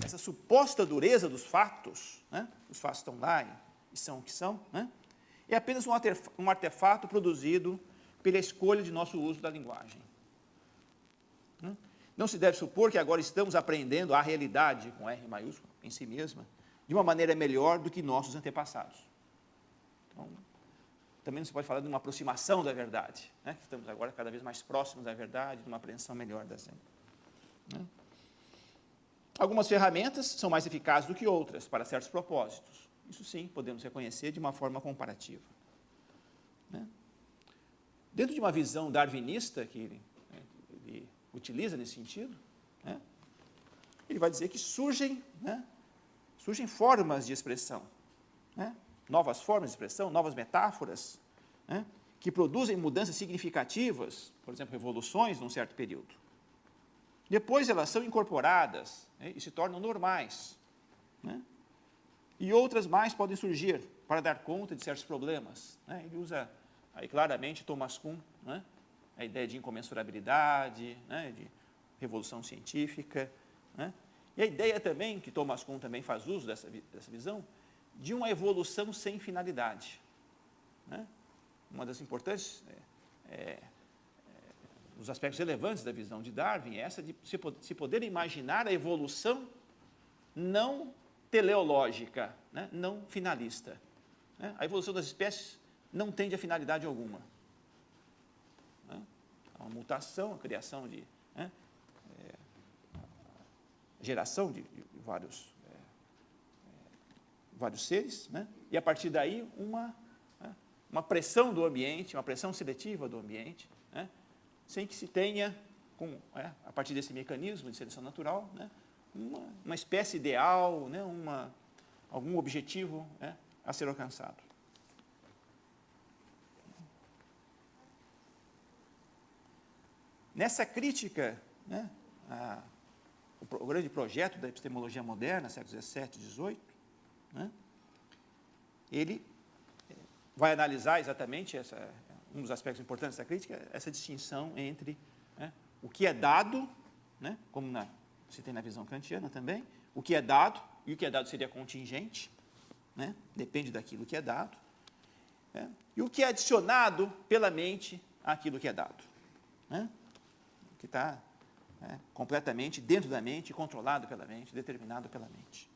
Essa suposta dureza dos fatos, né? Os fatos estão lá e são o que são, né? É apenas um artefato produzido pela escolha de nosso uso da linguagem. Não se deve supor que agora estamos aprendendo a realidade, com R maiúsculo, em si mesma, de uma maneira melhor do que nossos antepassados. Então, também não se pode falar de uma aproximação da verdade, né? Estamos agora cada vez mais próximos da verdade, de uma apreensão melhor da né? Algumas ferramentas são mais eficazes do que outras para certos propósitos. Isso sim, podemos reconhecer de uma forma comparativa. Né? Dentro de uma visão darwinista que ele utiliza nesse sentido, né? Ele vai dizer que surgem formas de expressão, né? Novas formas de expressão, novas metáforas, né? Que produzem mudanças significativas, por exemplo, revoluções num certo período. Depois elas são incorporadas, né? E se tornam normais, né? E outras mais podem surgir para dar conta de certos problemas, né? Ele usa aí claramente Thomas Kuhn, né? A ideia de incomensurabilidade, né? De revolução científica, né? E a ideia também, que Thomas Kuhn também faz uso dessa visão, de uma evolução sem finalidade, né? Uma das importantes, os aspectos relevantes da visão de Darwin é essa de se poder imaginar a evolução não teleológica, né? Não finalista, né? A evolução das espécies não tende a finalidade alguma, né? A mutação, a criação de, né? Geração de vários seres, né? E a partir daí uma pressão do ambiente, uma pressão seletiva do ambiente, né? Sem que se tenha, a partir desse mecanismo de seleção natural, né? Uma espécie ideal, né? Algum objetivo, né? A ser alcançado. Nessa crítica, né? O grande projeto da epistemologia moderna, séculos XVII e XVIII, né? Ele vai analisar exatamente um dos aspectos importantes da crítica, essa distinção entre, né, o que é dado, né, como se tem na visão kantiana também, o que é dado, e o que é dado seria contingente, né, depende daquilo que é dado, né, e o que é adicionado pela mente àquilo que é dado, né, que está completamente dentro da mente, controlado pela mente, determinado pela mente.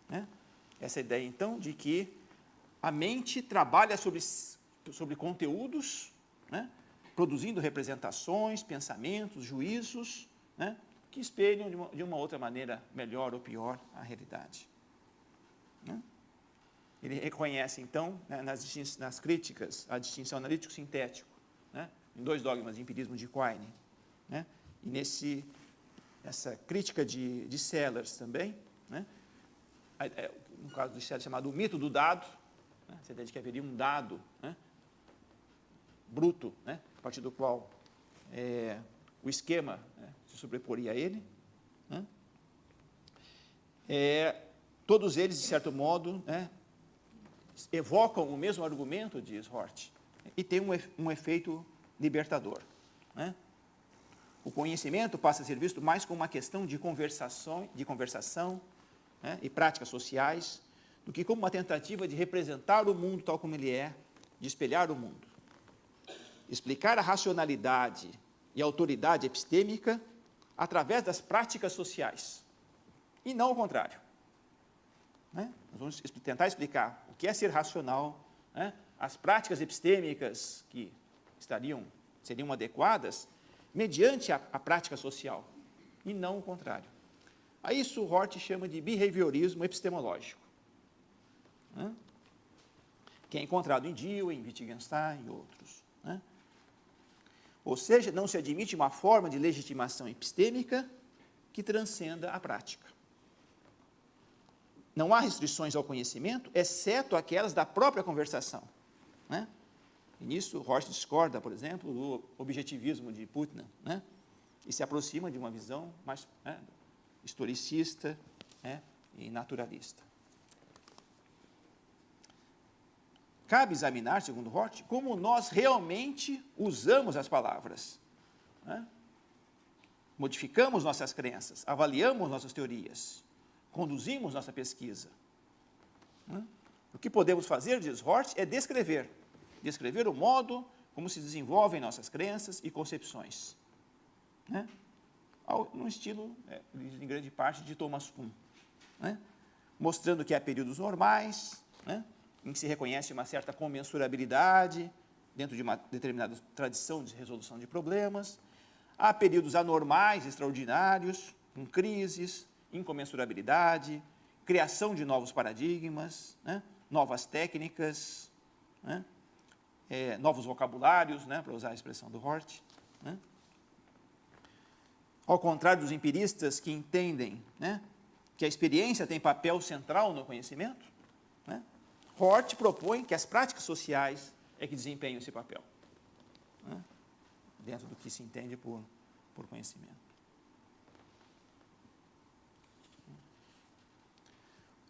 Né? Essa ideia, então, de que a mente trabalha sobre conteúdos, né? Produzindo representações, pensamentos, juízos, né? Que espelham de uma outra maneira, melhor ou pior, a realidade. Né? Ele reconhece, então, né, nas críticas, a distinção analítico-sintético, né? Em dois dogmas de empirismo de Quine, né? E nessa crítica de Sellers também, né? No caso de Sellers, chamado o mito do dado, né? Essa ideia de que haveria um dado, né? Bruto, né? A partir do qual o esquema, né? Se sobreporia a ele. Né? Todos eles, de certo modo, né? Evocam o mesmo argumento, diz Hort, e tem um efeito libertador. Né? O conhecimento passa a ser visto mais como uma questão de conversação, né, e práticas sociais, do que como uma tentativa de representar o mundo tal como ele é, de espelhar o mundo. Explicar a racionalidade e a autoridade epistêmica através das práticas sociais, e não o contrário. Né? Nós vamos tentar explicar o que é ser racional, né? As práticas epistêmicas que seriam adequadas, mediante a prática social, e não o contrário. A isso Hort chama de behaviorismo epistemológico, né? Que é encontrado em Dewey, em Wittgenstein e outros. Né? Ou seja, não se admite uma forma de legitimação epistêmica que transcenda a prática. Não há restrições ao conhecimento, exceto aquelas da própria conversação. Né? E nisso, Hort discorda, por exemplo, do objetivismo de Putnam, né? E se aproxima de uma visão mais historicista, né? e naturalista. Cabe examinar, segundo Hort, como nós realmente usamos as palavras, né? Modificamos nossas crenças, avaliamos nossas teorias, conduzimos nossa pesquisa. Né? O que podemos fazer, diz Hort, é descrever o modo como se desenvolvem nossas crenças e concepções, né? No estilo, em grande parte, de Thomas Kuhn, né? Mostrando que há períodos normais, né, em que se reconhece uma certa comensurabilidade dentro de uma determinada tradição de resolução de problemas. Há períodos anormais, extraordinários, com crises, incomensurabilidade, criação de novos paradigmas, né, novas técnicas, né, novos vocabulários, né, para usar a expressão do Hort, né. Ao contrário dos empiristas que entendem, né, que a experiência tem papel central no conhecimento, né, Hort propõe que as práticas sociais é que desempenham esse papel, né, dentro do que se entende por conhecimento.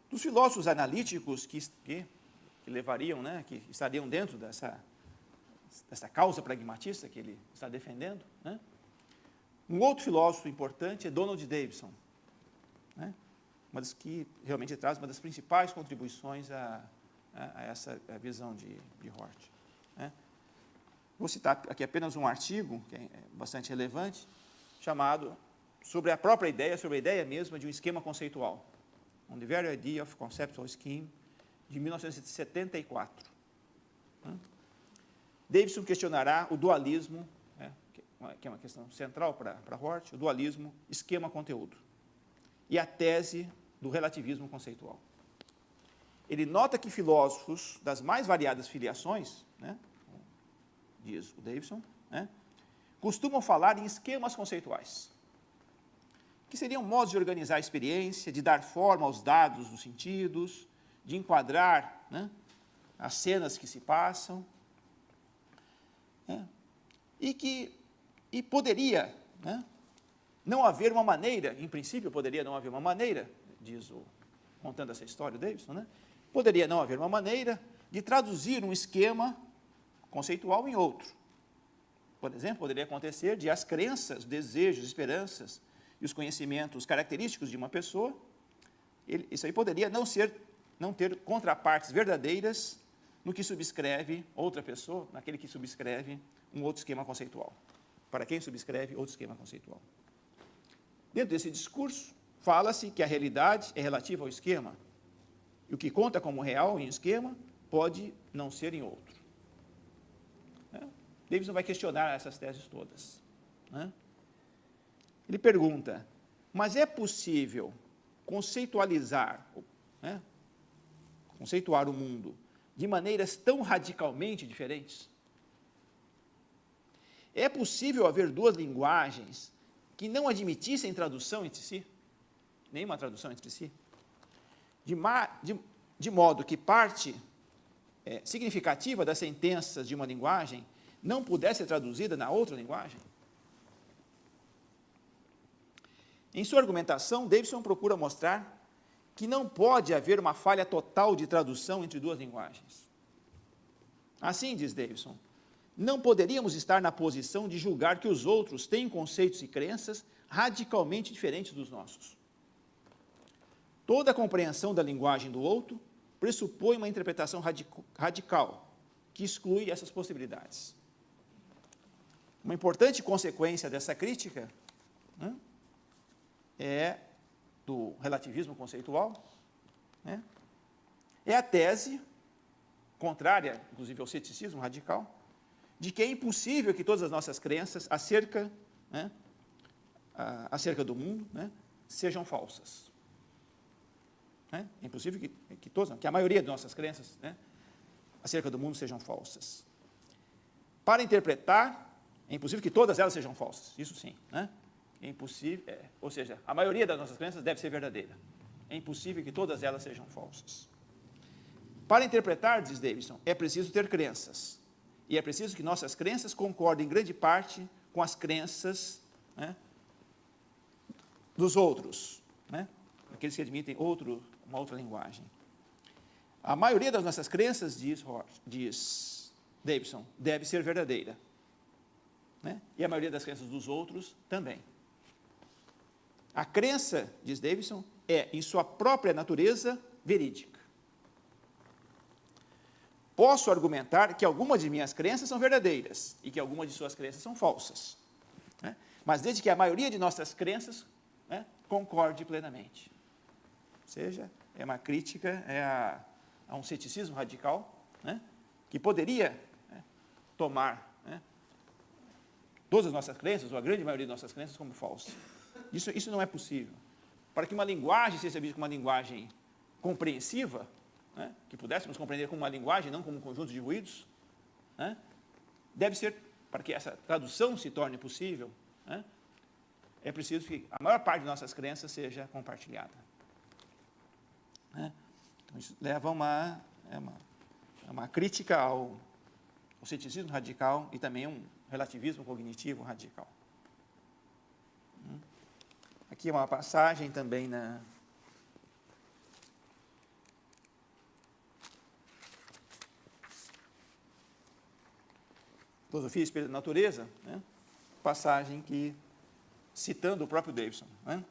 Dos filósofos analíticos que levariam, né, que estariam dentro dessa causa pragmatista que ele está defendendo, né, um outro filósofo importante é Donald Davidson, né, que realmente traz uma das principais contribuições a essa visão de Hort, né. Vou citar aqui apenas um artigo, que é bastante relevante, chamado sobre a própria ideia, sobre a ideia mesma de um esquema conceitual, On the Very Idea of Conceptual Scheme, de 1974. Né. Davidson questionará o dualismo, né, que é uma questão central para Hort, o dualismo esquema-conteúdo, e a tese do relativismo conceitual. Ele nota que filósofos das mais variadas filiações, né, diz o Davidson, né, costumam falar em esquemas conceituais, que seriam modos de organizar a experiência, de dar forma aos dados dos sentidos, de enquadrar, né, as cenas que se passam, né, e poderia, né, não haver uma maneira, em princípio poderia não haver uma maneira, contando essa história o Davidson, né, poderia não haver uma maneira de traduzir um esquema conceitual em outro. Por exemplo, poderia acontecer de as crenças, desejos, esperanças e os conhecimentos característicos de uma pessoa, isso aí poderia não ter contrapartes verdadeiras no que subscreve outra pessoa, naquele que subscreve um outro esquema conceitual. Para quem subscreve outro esquema conceitual. Dentro desse discurso, fala-se que a realidade é relativa ao esquema, e o que conta como real em um esquema pode não ser em outro. Davidson vai questionar essas teses todas, né? Ele pergunta, mas é possível conceituar o mundo de maneiras tão radicalmente diferentes? É possível haver duas linguagens que não admitissem tradução entre si? Nenhuma tradução entre si? De modo que parte significativa das sentenças de uma linguagem não pudesse ser traduzida na outra linguagem? Em sua argumentação, Davidson procura mostrar que não pode haver uma falha total de tradução entre duas linguagens. Assim, diz Davidson, não poderíamos estar na posição de julgar que os outros têm conceitos e crenças radicalmente diferentes dos nossos. Toda a compreensão da linguagem do outro pressupõe uma interpretação radical, que exclui essas possibilidades. Uma importante consequência dessa crítica, né, é do relativismo conceitual, né, é a tese, contrária, inclusive, ao ceticismo radical, de que é impossível que todas as nossas crenças acerca do mundo, né, sejam falsas. É impossível que a maioria de nossas crenças, né, acerca do mundo sejam falsas. Para interpretar, é impossível que todas elas sejam falsas, isso sim, né? É impossível, ou seja, a maioria das nossas crenças deve ser verdadeira. É impossível que todas elas sejam falsas. Para interpretar, diz Davidson, é preciso ter crenças. E é preciso que nossas crenças concordem em grande parte com as crenças, né, dos outros, né? aqueles que admitem uma outra linguagem. A maioria das nossas crenças, diz Davidson, deve ser verdadeira. Né? E a maioria das crenças dos outros também. A crença, diz Davidson, é, em sua própria natureza, verídica. Posso argumentar que algumas de minhas crenças são verdadeiras e que algumas de suas crenças são falsas. Né? Mas desde que a maioria de nossas crenças, né, concorde plenamente. Ou seja, é uma crítica a um ceticismo radical, né, que poderia, né, tomar, né, todas as nossas crenças, ou a grande maioria de nossas crenças, como falsas. Isso não é possível. Para que uma linguagem seja vista como uma linguagem compreensiva, né, que pudéssemos compreender como uma linguagem, não como um conjunto de ruídos, né, deve ser, para que essa tradução se torne possível, né, é preciso que a maior parte de nossas crenças seja compartilhada. Né? Então, isso leva a uma crítica ao ceticismo radical e também um relativismo cognitivo radical. Aqui é uma passagem também na Filosofia e Espírito da Natureza, né? Passagem que, citando o próprio Davidson, né?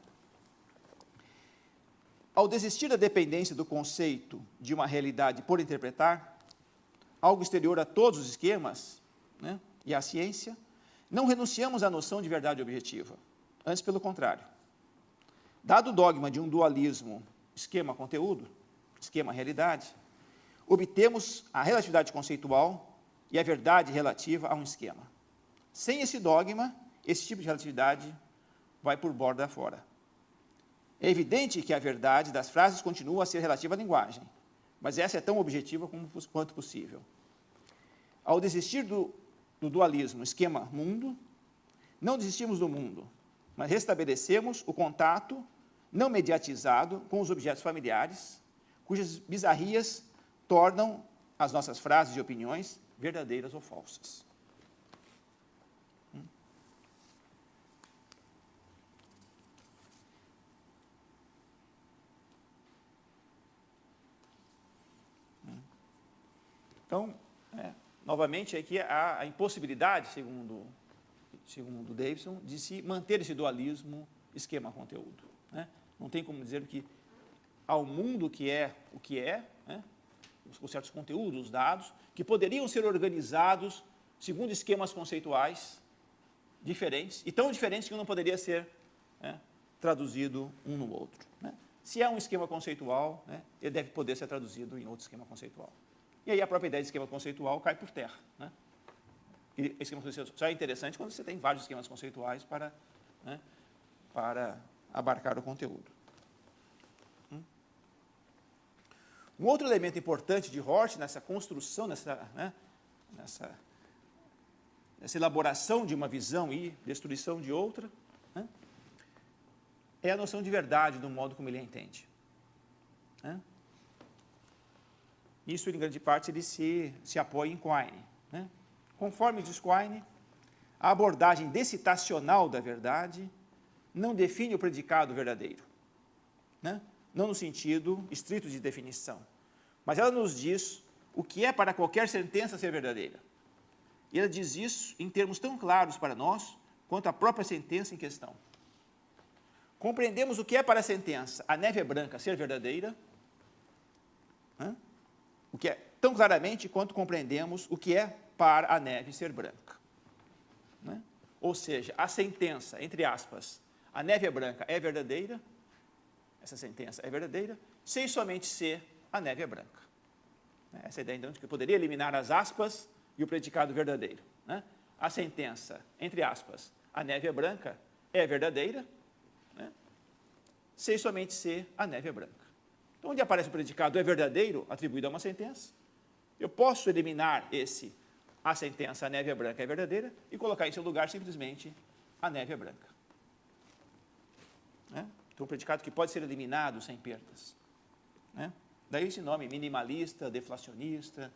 Ao desistir da dependência do conceito de uma realidade por interpretar, algo exterior a todos os esquemas, né, e à ciência, não renunciamos à noção de verdade objetiva. Antes, pelo contrário. Dado o dogma de um dualismo esquema-conteúdo, esquema-realidade, obtemos a relatividade conceitual e a verdade relativa a um esquema. Sem esse dogma, esse tipo de relatividade vai por borda fora. É evidente que a verdade das frases continua a ser relativa à linguagem, mas essa é tão objetiva quanto possível. Ao desistir do dualismo esquema-mundo, não desistimos do mundo, mas restabelecemos o contato não mediatizado com os objetos familiares, cujas bizarrias tornam as nossas frases e opiniões verdadeiras ou falsas. Então, novamente, aqui há a impossibilidade, segundo Davidson, de se manter esse dualismo esquema-conteúdo. Né? Não tem como dizer que há um mundo que é o que é, né? Com certos conteúdos, dados, que poderiam ser organizados segundo esquemas conceituais diferentes, e tão diferentes que um não poderia ser, né, traduzido um no outro. Né? Se é um esquema conceitual, né, ele deve poder ser traduzido em outro esquema conceitual. E aí a própria ideia de esquema conceitual cai por terra. Né? E esquema conceitual só é interessante quando você tem vários esquemas conceituais né, para abarcar o conteúdo. Um outro elemento importante de Hort nessa construção, nessa elaboração de uma visão e destruição de outra, né, é a noção de verdade do modo como ele a entende. Né? Isso, em grande parte, ele se apoia em Quine. Né? Conforme diz Quine, a abordagem decitacional da verdade não define o predicado verdadeiro, né? Não no sentido estrito de definição, mas ela nos diz o que é para qualquer sentença ser verdadeira. E ela diz isso em termos tão claros para nós quanto a própria sentença em questão. Compreendemos o que é para a sentença a neve é branca ser verdadeira, né? O que é tão claramente quanto compreendemos o que é para a neve ser branca. Né? Ou seja, a sentença, entre aspas, a neve é branca é verdadeira, essa sentença é verdadeira, sem somente ser a neve é branca. Essa ideia, então, de que eu poderia eliminar as aspas e o predicado verdadeiro. Né? A sentença, entre aspas, a neve é branca é verdadeira, né? Sem somente ser a neve é branca. Então, onde aparece o predicado é verdadeiro, atribuído a uma sentença, eu posso eliminar a sentença a neve é branca é verdadeira e colocar em seu lugar simplesmente a neve é branca. Né? Então, um predicado que pode ser eliminado sem perdas. Né? Daí esse nome minimalista, deflacionista,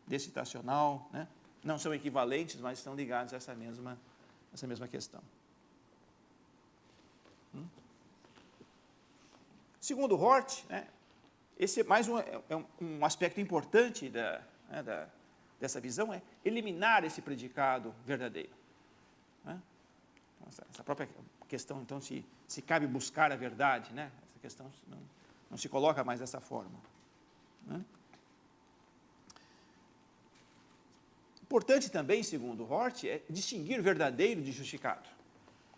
decitacional, né? Não são equivalentes, mas estão ligados a essa mesma questão. Segundo Hort, né, esse é mais um aspecto importante dessa visão, é eliminar esse predicado verdadeiro. Né? Essa própria questão, então, se cabe buscar a verdade, né? Essa questão não se coloca mais dessa forma. Né? Importante também, segundo Hort, é distinguir verdadeiro de justificado,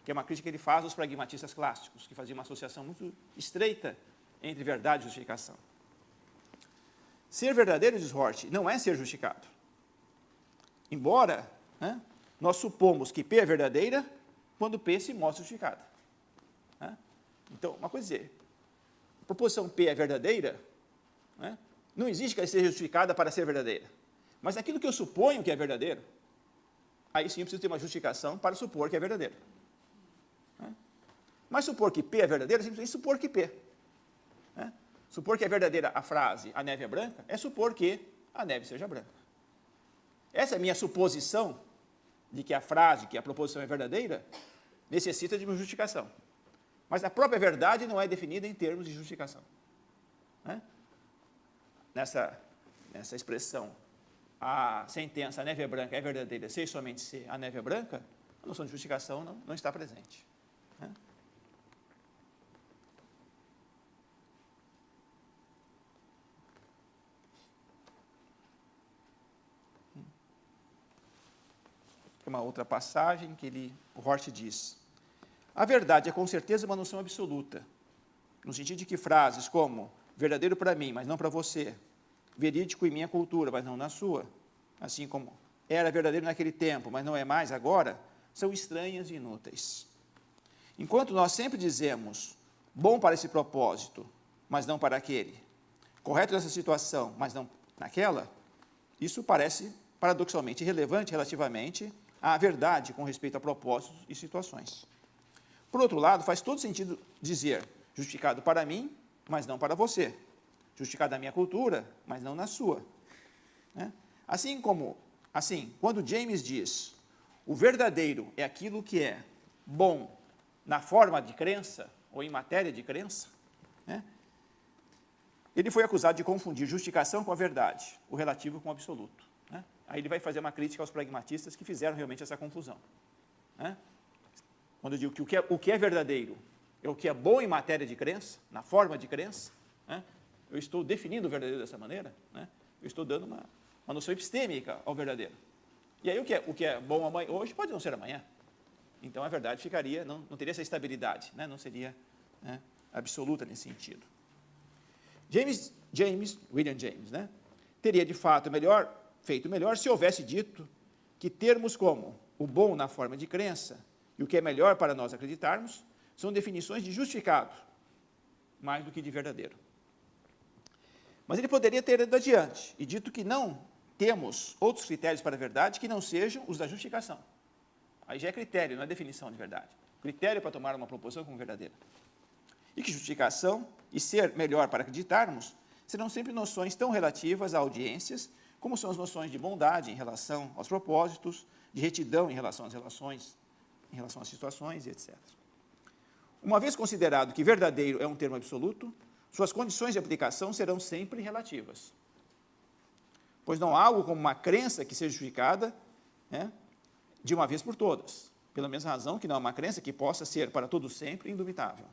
que é uma crítica que ele faz aos pragmatistas clássicos, que faziam uma associação muito estreita entre verdade e justificação. Ser verdadeiro, diz Hort, não é ser justificado. Embora, né, nós supomos que P é verdadeira quando P se mostra justificada. Né? Então, uma coisa é dizer, a proposição P é verdadeira, né, não existe que ela seja justificada para ser verdadeira. Mas aquilo que eu suponho que é verdadeiro, aí sim eu preciso ter uma justificação para supor que é verdadeiro. Né? Mas supor que P é verdadeiro, simplesmente supor que P. Né? Supor que é verdadeira a frase, a neve é branca, é supor que a neve seja branca. Essa é a minha suposição de que a frase, que a proposição é verdadeira, necessita de uma justificação. Mas a própria verdade não é definida em termos de justificação. Né? Nessa expressão, a sentença, a neve é branca, é verdadeira, se e somente se a neve é branca, a noção de justificação não está presente. Né? Uma outra passagem que o Hort diz: a verdade é com certeza uma noção absoluta, no sentido de que frases como verdadeiro para mim, mas não para você, verídico em minha cultura, mas não na sua, assim como era verdadeiro naquele tempo, mas não é mais agora, são estranhas e inúteis. Enquanto nós sempre dizemos bom para esse propósito, mas não para aquele, correto nessa situação, mas não naquela, isso parece paradoxalmente irrelevante relativamente à verdade com respeito a propósitos e situações. Por outro lado, faz todo sentido dizer justificado para mim, mas não para você. Justificado na minha cultura, mas não na sua. Né? Assim, quando James diz o verdadeiro é aquilo que é bom na forma de crença ou em matéria de crença, né? Ele foi acusado de confundir justificação com a verdade, o relativo com o absoluto. Né? Aí ele vai fazer uma crítica aos pragmatistas que fizeram realmente essa confusão. Né? Quando eu digo que o que é verdadeiro é o que é bom em matéria de crença, na forma de crença, né? Eu estou definindo o verdadeiro dessa maneira, né? Eu estou dando uma noção epistêmica ao verdadeiro. E aí o que é bom hoje pode não ser amanhã. Então a verdade ficaria, não teria essa estabilidade, né? Não seria, né, absoluta nesse sentido. William James, né, teria de fato feito melhor se houvesse dito que termos como o bom na forma de crença e o que é melhor para nós acreditarmos são definições de justificado, mais do que de verdadeiro. Mas ele poderia ter ido adiante e dito que não temos outros critérios para a verdade que não sejam os da justificação. Aí já é critério, não é definição de verdade. Critério para tomar uma proposição como verdadeira. E que justificação e ser melhor para acreditarmos serão sempre noções tão relativas a audiências como são as noções de bondade em relação aos propósitos, de retidão em relação às relações, em relação às situações, etc. Uma vez considerado que verdadeiro é um termo absoluto, suas condições de aplicação serão sempre relativas. Pois não há algo como uma crença que seja justificada, né, de uma vez por todas, pela mesma razão que não há uma crença que possa ser para todo sempre indubitável.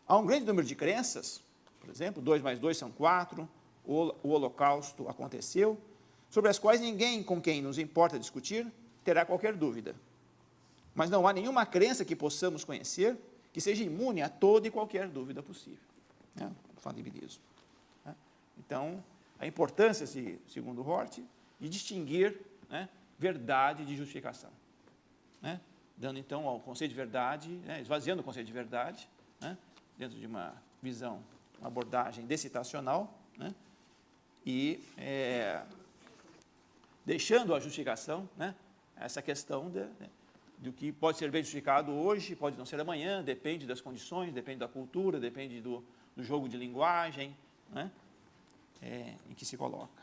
Há um grande número de crenças, por exemplo, 2 mais 2 são 4, o holocausto aconteceu, sobre as quais ninguém com quem nos importa discutir terá qualquer dúvida. Mas não há nenhuma crença que possamos conhecer que seja imune a toda e qualquer dúvida possível. Né? O falibilismo. Né? Então, a importância, segundo Hort, de distinguir, né, verdade de justificação. Né? Dando, então, ao conceito de verdade, né, esvaziando o conceito de verdade, né, dentro de uma visão, uma abordagem decitacional, né, e deixando a justificação, né, essa questão do que pode ser bem justificado hoje, pode não ser amanhã, depende das condições, depende da cultura, depende do jogo de linguagem, né, em que se coloca.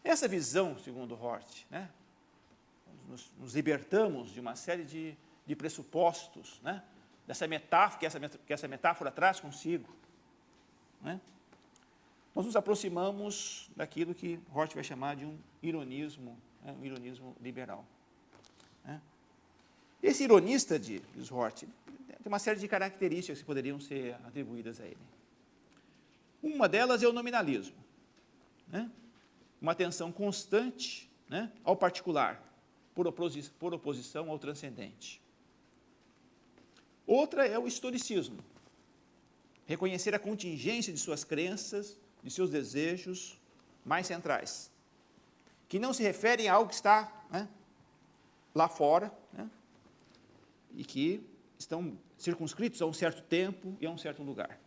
Essa visão, segundo Hort, né, nos libertamos de uma série de pressupostos, né, dessa metáfora que essa metáfora traz consigo, né? Nós nos aproximamos daquilo que Hort vai chamar de um ironismo liberal, né? Esse ironista, diz Hort, tem uma série de características que poderiam ser atribuídas a ele. Uma delas é o nominalismo, né? Uma atenção constante, né, ao particular, por oposição ao transcendente. Outra é o historicismo, reconhecer a contingência de suas crenças, de seus desejos mais centrais, que não se referem a algo que está, né, lá fora, né, e que estão circunscritos a um certo tempo e a um certo lugar.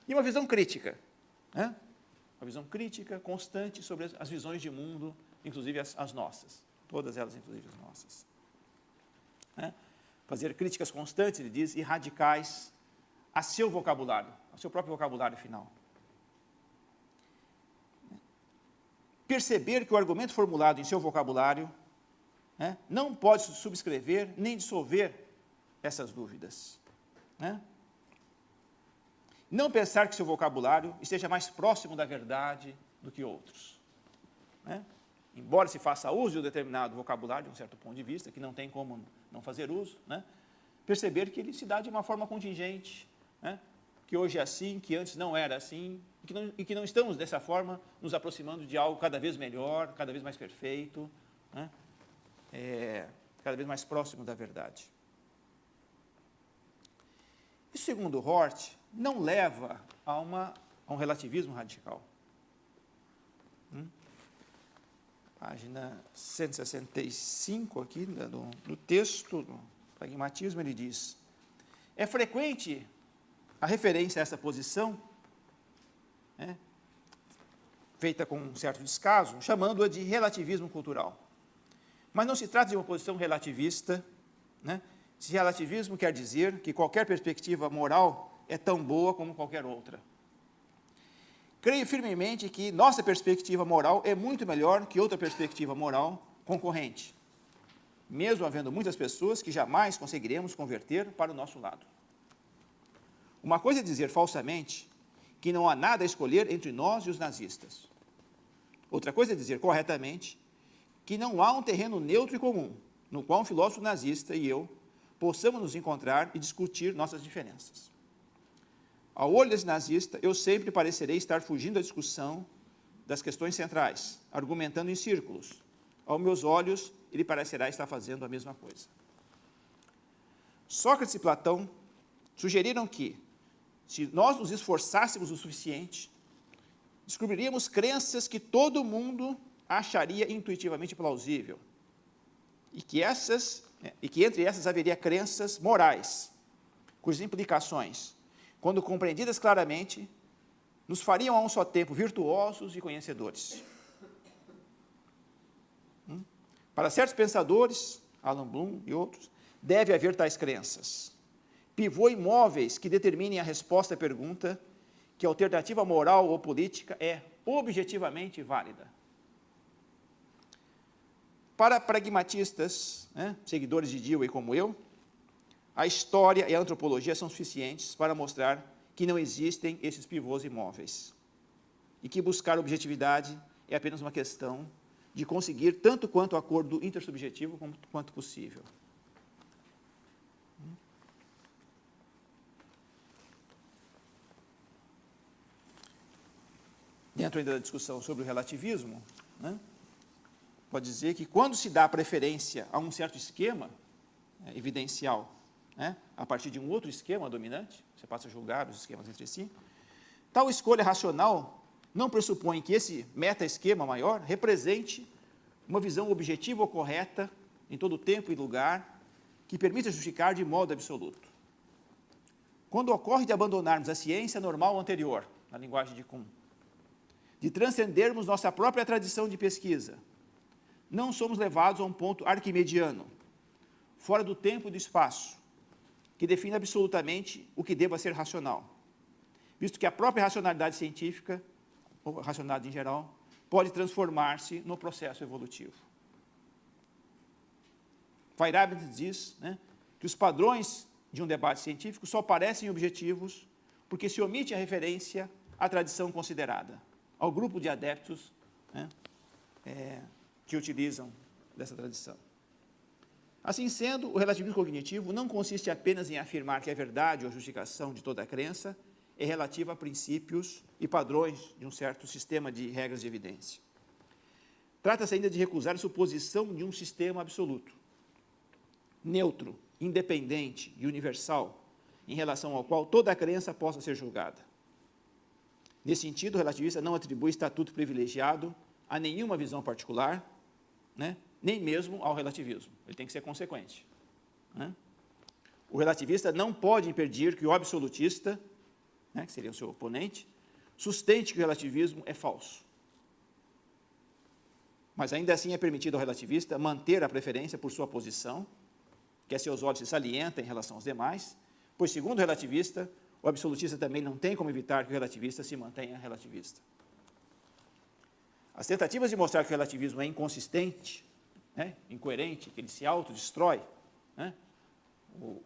E uma visão crítica, né? Uma visão crítica constante sobre as visões de mundo, inclusive as nossas, todas elas, inclusive as nossas, né? Fazer críticas constantes, ele diz, e radicais a seu vocabulário, ao seu próprio vocabulário final. Perceber que o argumento formulado em seu vocabulário, né, não pode subscrever nem dissolver essas dúvidas, né? Não pensar que seu vocabulário esteja mais próximo da verdade do que outros, né? Embora se faça uso de um determinado vocabulário, de um certo ponto de vista, que não tem como não fazer uso, né? Perceber que ele se dá de uma forma contingente, né? Que hoje é assim, que antes não era assim, e que não estamos, dessa forma, nos aproximando de algo cada vez melhor, cada vez mais perfeito, né? Cada vez mais próximo da verdade. Isso, segundo Hort, não leva a um relativismo radical. Página 165 aqui do texto, do pragmatismo, ele diz: é frequente a referência a essa posição, né, feita com um certo descaso, chamando-a de relativismo cultural. Mas não se trata de uma posição relativista, né? Esse relativismo quer dizer que qualquer perspectiva moral é tão boa como qualquer outra. Creio firmemente que nossa perspectiva moral é muito melhor que outra perspectiva moral concorrente, mesmo havendo muitas pessoas que jamais conseguiremos converter para o nosso lado. Uma coisa é dizer falsamente que não há nada a escolher entre nós e os nazistas. Outra coisa é dizer corretamente que não há um terreno neutro e comum, no qual um filósofo nazista e eu possamos nos encontrar e discutir nossas diferenças. Ao olho desse nazista, eu sempre parecerei estar fugindo da discussão das questões centrais, argumentando em círculos. Aos meus olhos, ele parecerá estar fazendo a mesma coisa. Sócrates e Platão sugeriram que, se nós nos esforçássemos o suficiente, descobriríamos crenças que todo mundo acharia intuitivamente plausível, e que entre essas haveria crenças morais, cujas implicações, quando compreendidas claramente, nos fariam a um só tempo virtuosos e conhecedores. Para certos pensadores, Alan Bloom e outros, deve haver tais crenças, pivô imóveis que determinem a resposta à pergunta que a alternativa moral ou política é objetivamente válida. Para pragmatistas, né, seguidores de Dewey como eu, a história e a antropologia são suficientes para mostrar que não existem esses pivôs imóveis e que buscar objetividade é apenas uma questão de conseguir tanto quanto acordo intersubjetivo quanto possível. Dentro ainda da discussão sobre o relativismo, né, pode dizer que quando se dá preferência a um certo esquema evidencial, né, a partir de um outro esquema dominante, você passa a julgar os esquemas entre si, tal escolha racional não pressupõe que esse meta-esquema maior represente uma visão objetiva ou correta em todo tempo e lugar que permita justificar de modo absoluto. Quando ocorre de abandonarmos a ciência normal anterior, na linguagem de Kuhn, de transcendermos nossa própria tradição de pesquisa, não somos levados a um ponto arquimediano, fora do tempo e do espaço, que define absolutamente o que deva ser racional, visto que a própria racionalidade científica, ou racionalidade em geral, pode transformar-se no processo evolutivo. Feyerabend diz, né, que os padrões de um debate científico só parecem objetivos porque se omite a referência à tradição considerada, ao grupo de adeptos, né, que utilizam dessa tradição. Assim sendo, o relativismo cognitivo não consiste apenas em afirmar que a verdade ou a justificação de toda a crença é relativa a princípios e padrões de um certo sistema de regras de evidência. Trata-se ainda de recusar a suposição de um sistema absoluto, neutro, independente e universal, em relação ao qual toda a crença possa ser julgada. Nesse sentido, o relativista não atribui estatuto privilegiado a nenhuma visão particular, né, nem mesmo ao relativismo. Ele tem que ser consequente, né? O relativista não pode impedir que o absolutista, né, que seria o seu oponente, sustente que o relativismo é falso. Mas ainda assim é permitido ao relativista manter a preferência por sua posição, que a seus olhos se salienta em relação aos demais, pois, segundo o relativista, o absolutista também não tem como evitar que o relativista se mantenha relativista. As tentativas de mostrar que o relativismo é inconsistente, né, incoerente, que ele se autodestrói, né, o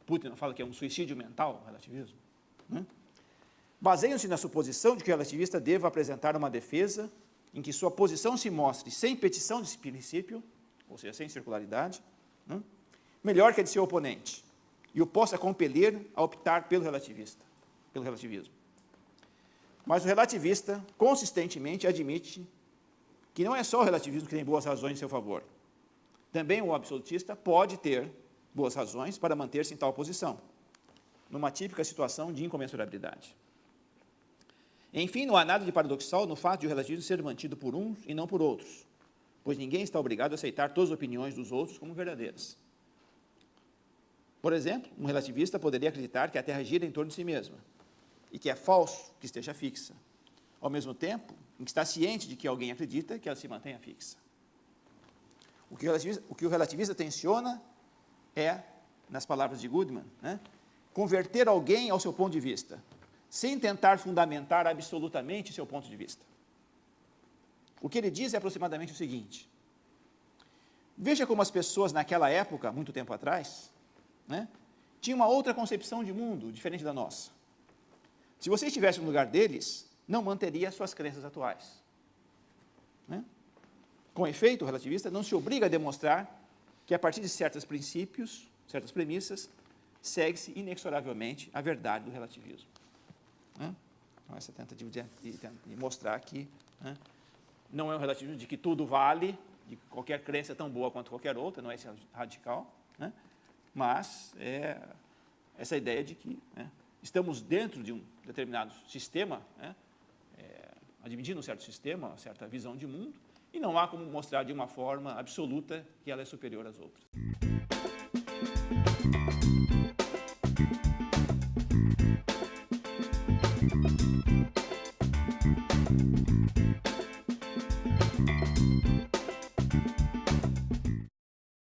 Putin fala que é um suicídio mental, o relativismo, né, baseiam-se na suposição de que o relativista deva apresentar uma defesa em que sua posição se mostre sem petição desse princípio, ou seja, sem circularidade, né, melhor que a de seu oponente, e o possa compelir a optar pelo relativismo. Mas o relativista, consistentemente, admite que não é só o relativismo que tem boas razões em seu favor. Também o absolutista pode ter boas razões para manter-se em tal posição, numa típica situação de incomensurabilidade. Enfim, não há nada de paradoxal no fato de o relativismo ser mantido por uns e não por outros, pois ninguém está obrigado a aceitar todas as opiniões dos outros como verdadeiras. Por exemplo, um relativista poderia acreditar que a Terra gira em torno de si mesma e que é falso que esteja fixa, ao mesmo tempo em que está ciente de que alguém acredita que ela se mantenha fixa. O que o relativista tenciona é, nas palavras de Goodman, né, converter alguém ao seu ponto de vista, sem tentar fundamentar absolutamente seu ponto de vista. O que ele diz é aproximadamente o seguinte: veja como as pessoas naquela época, muito tempo atrás, né, tinham uma outra concepção de mundo, diferente da nossa. Se você estivesse no lugar deles, não manteria suas crenças atuais, né? Com efeito, o relativista não se obriga a demonstrar que, a partir de certos princípios, certas premissas, segue-se inexoravelmente a verdade do relativismo, né? Então, essa tentativa de mostrar que, né, não é um relativismo de que tudo vale, de que qualquer crença é tão boa quanto qualquer outra, não é esse radical, né? Mas é essa ideia de que, né, estamos dentro de um determinado sistema, né, admitindo um certo sistema, uma certa visão de mundo, e não há como mostrar de uma forma absoluta que ela é superior às outras.